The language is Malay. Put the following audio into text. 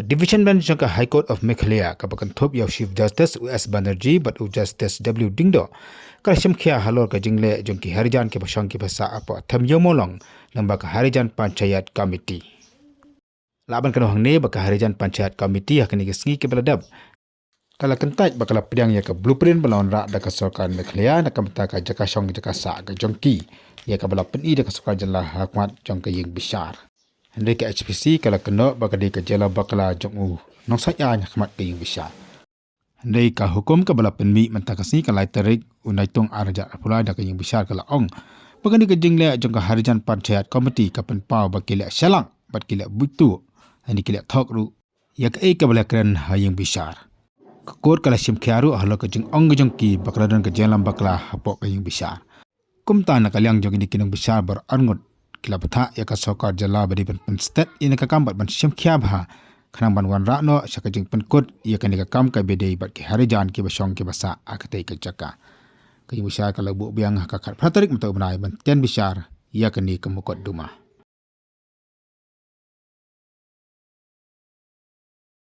Division Bench jangka High Court of Meghalaya kapakan thop yaw Chief Justice US Banerjee but Justice W Dingdo kalasham khia halor ka jingle jongki harijan ke basang ke basa apa thamyo molong lamba ka harijan panchayat committee laban kano hangne baka harijan panchayat committee hakani gesngi ke beladab kala kentaj bakala pedang ya ka blueprint balon ra da ka sarkar Meghalaya na kamta ka jaka song jaka sa ka jongki ya ka bala peni da ka sarkar jalla hakmat jongka ying bisar Hendai ke HPC kalau kena bakal ke jela bakala jongu nong saya khmat ke yang besar. Hendai ka hukum ke bala penmi mentakasi kalai tarik unai tong arja pula dak yang besar kala ong. Bakal ke jingle jong ka harijan panchayat komiti kapen pau bakile selang bat kile butu ani kile thok ru yak e ke bala kran ha yang besar. Kor kala sim khiaru ahlo ke jing ong jong ki bakala dan ke jelam bakala hapok ke yang besar. Kumta na kalyang jong ni kinong besar ber arngot kila betha ya ka sokar jala bari pen stat ina ka kambat ban sim khia bha khanang ban wan ra no sakajing penkut ya kan ka kam ka bedei bat ki harijan ki basong ki basa akatai ka jaka ka yu besar ka labu biang ka khat phatarik mata banai ban ten besar ya kan ni ka mukot duma